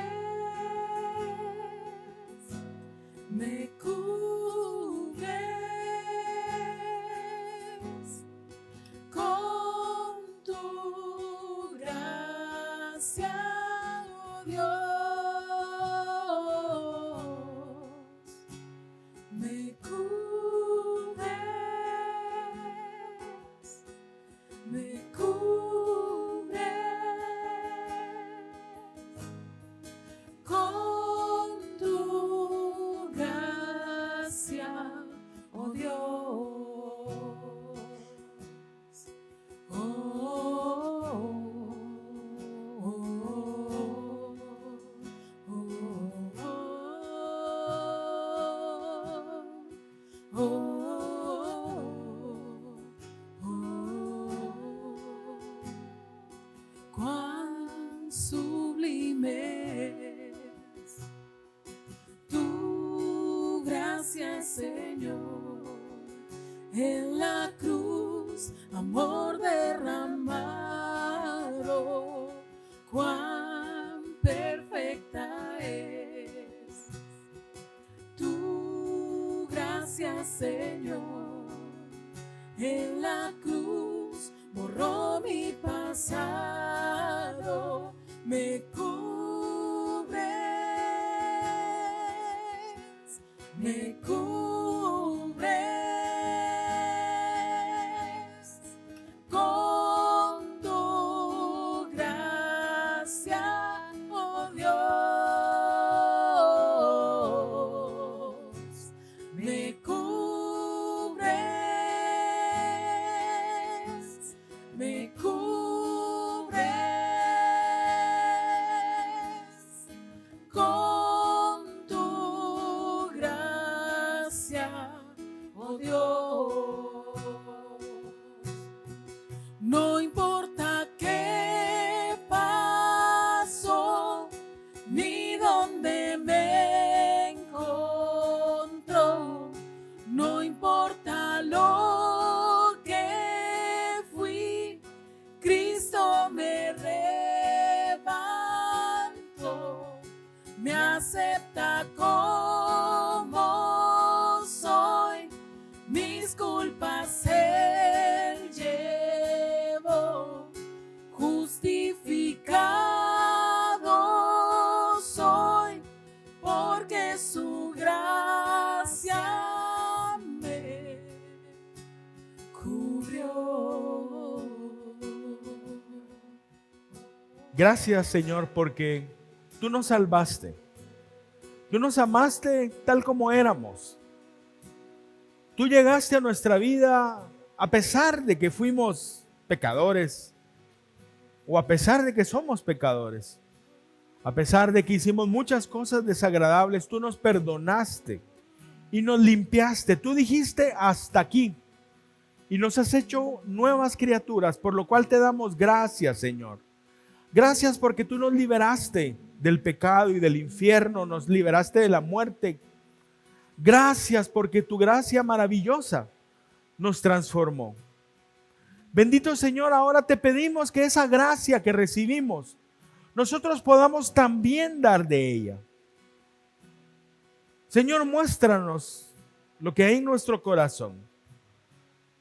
me cubres con tu gracia, oh Dios, me cubres, me cubres con tu gracia, oh Dios. Oh, oh, oh, oh, oh. Cuán sublime es tu gracia, Señor, en la cruz, amor derramado. Cuán perfecta es tu gracia, Señor, en la cruz borró mi pasado, me cubres, me cubres con tu gracia, oh Dios, me cubres, me cubres con tu gracia, oh Dios. No importa qué pasó, ni dónde me encontró, no importa lo que fui, Cristo me levantó, me acepta como soy, mis culpas Él llevó, justificado soy, porque su gracia me cubrió. Gracias, Señor, porque tú nos salvaste. Tú nos amaste tal como éramos. Tú llegaste a nuestra vida a pesar de que fuimos pecadores, o a pesar de que somos pecadores, a pesar de que hicimos muchas cosas desagradables, tú nos perdonaste y nos limpiaste. Tú dijiste hasta aquí y nos has hecho nuevas criaturas, por lo cual te damos gracias, Señor. Gracias porque tú nos liberaste del pecado y del infierno, nos liberaste de la muerte. Gracias porque tu gracia maravillosa nos transformó. Bendito Señor, ahora te pedimos que esa gracia que recibimos, nosotros podamos también dar de ella. Señor, muéstranos lo que hay en nuestro corazón.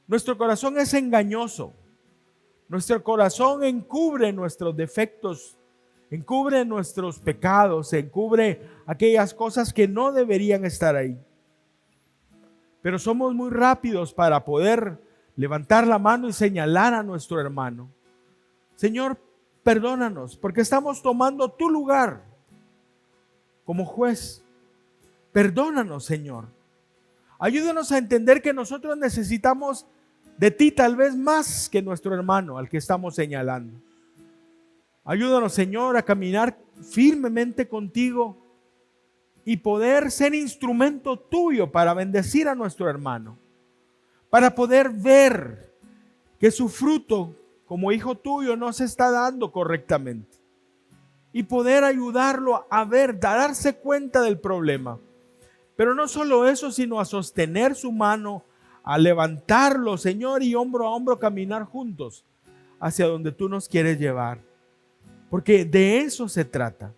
Nuestro corazón es engañoso. Nuestro corazón encubre nuestros defectos, encubre nuestros pecados, encubre aquellas cosas que no deberían estar ahí. Pero somos muy rápidos para poder levantar la mano y señalar a nuestro hermano. Señor, perdónanos porque estamos tomando tu lugar como juez. Perdónanos, Señor. Ayúdanos a entender que nosotros necesitamos de ti tal vez más que nuestro hermano al que estamos señalando. Ayúdanos, Señor, a caminar firmemente contigo y poder ser instrumento tuyo para bendecir a nuestro hermano, para poder ver que su fruto como hijo tuyo no se está dando correctamente y poder ayudarlo a ver, a darse cuenta del problema. Pero no solo eso, sino a sostener su mano, a levantarlo, Señor, y hombro a hombro caminar juntos hacia donde tú nos quieres llevar. Porque de eso se trata.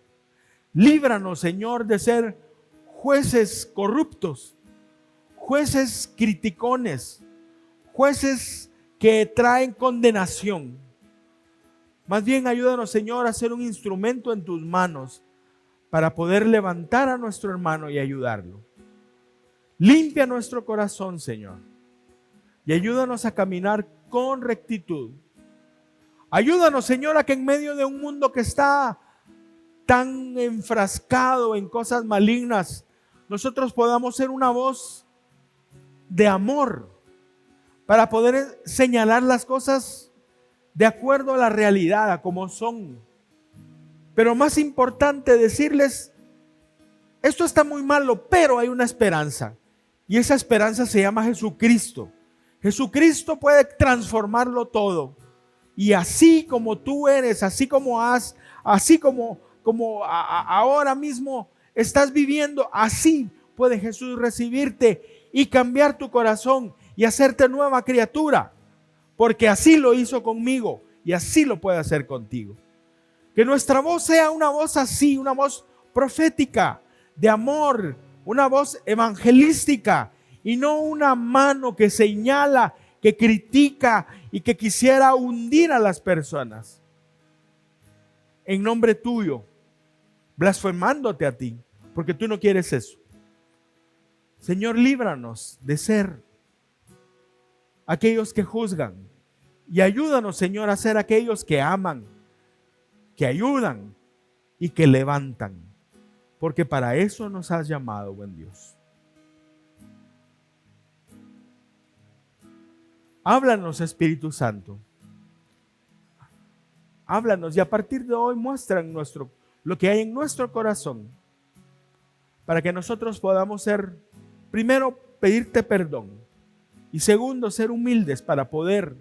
Líbranos, Señor, de ser jueces corruptos, jueces criticones, jueces que traen condenación. Más bien ayúdanos, Señor, a ser un instrumento en tus manos para poder levantar a nuestro hermano y ayudarlo. Limpia nuestro corazón, Señor, y ayúdanos a caminar con rectitud. Ayúdanos, Señor, a que en medio de un mundo que está tan enfrascado en cosas malignas, nosotros podamos ser una voz de amor para poder señalar las cosas de acuerdo a la realidad, a como son. Pero más importante, decirles, esto está muy malo, pero hay una esperanza. Y esa esperanza se llama Jesucristo. Jesucristo puede transformarlo todo. Y así como tú eres, así como ahora mismo estás viviendo, así puede Jesús recibirte y cambiar tu corazón y hacerte nueva criatura. Porque así lo hizo conmigo y así lo puede hacer contigo. Que nuestra voz sea una voz así, una voz profética, de amor, una voz evangelística y no una mano que señala, que critica y que quisiera hundir a las personas. En nombre tuyo, blasfemándote a ti, porque tú no quieres eso. Señor, líbranos de ser aquellos que juzgan y ayúdanos, Señor, a ser aquellos que aman, que ayudan y que levantan, porque para eso nos has llamado, buen Dios. Háblanos, Espíritu Santo. Háblanos y a partir de hoy muéstranos lo que hay en nuestro corazón para que nosotros podamos ser, primero, pedirte perdón y segundo, ser humildes para poder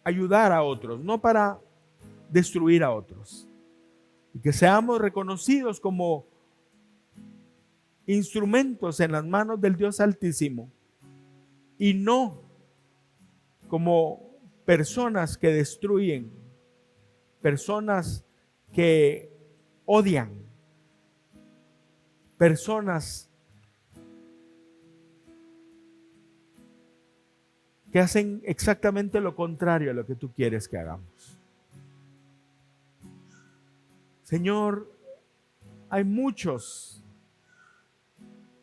ayudar a otros, no para destruir a otros. Y que seamos reconocidos como instrumentos en las manos del Dios Altísimo y no como personas que destruyen, personas que odian, personas que hacen exactamente lo contrario a lo que tú quieres que hagamos. Señor, hay muchos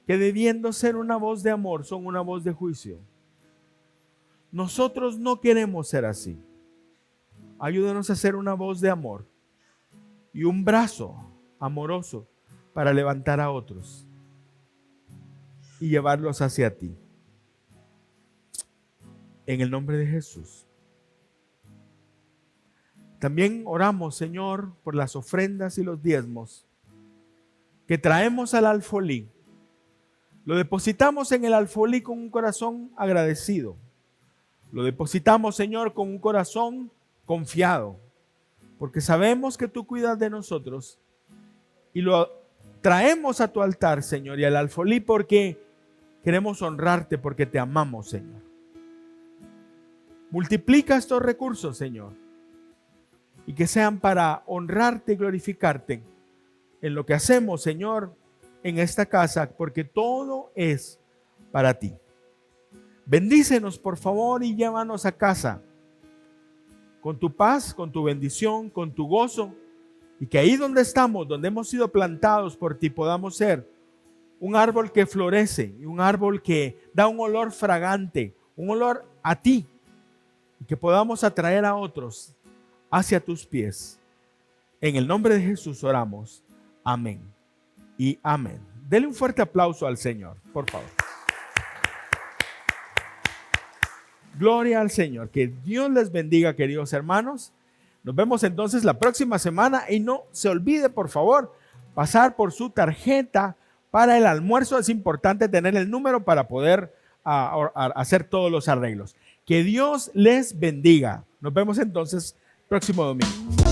que debiendo ser una voz de amor son una voz de juicio. Nosotros no queremos ser así. Ayúdanos a ser una voz de amor y un brazo amoroso para levantar a otros y llevarlos hacia ti. En el nombre de Jesús. También oramos, Señor, por las ofrendas y los diezmos que traemos al alfolí Lo depositamos en el alfolí con un corazón agradecido. Lo depositamos, Señor, con un corazón confiado, porque sabemos que tú cuidas de nosotros y lo traemos a tu altar, Señor, y al alfolí porque queremos honrarte, porque te amamos, Señor. Multiplica estos recursos, Señor, y que sean para honrarte y glorificarte en lo que hacemos, Señor, en esta casa, porque todo es para ti. Bendícenos, por favor, y llévanos a casa con tu paz, con tu bendición, con tu gozo, y que ahí donde estamos, donde hemos sido plantados por ti, podamos ser un árbol que florece y un árbol que da un olor fragante, un olor a ti, y que podamos atraer a otros hacia tus pies. En el nombre de Jesús oramos. Amén y amén. Dele un fuerte aplauso al Señor, por favor. Gloria al Señor. Que Dios les bendiga, queridos hermanos. Nos vemos entonces la próxima semana y no se olvide, por favor, pasar por su tarjeta para el almuerzo. Es importante tener el número para poder hacer todos los arreglos. Que Dios les bendiga. Nos vemos entonces próximo domingo.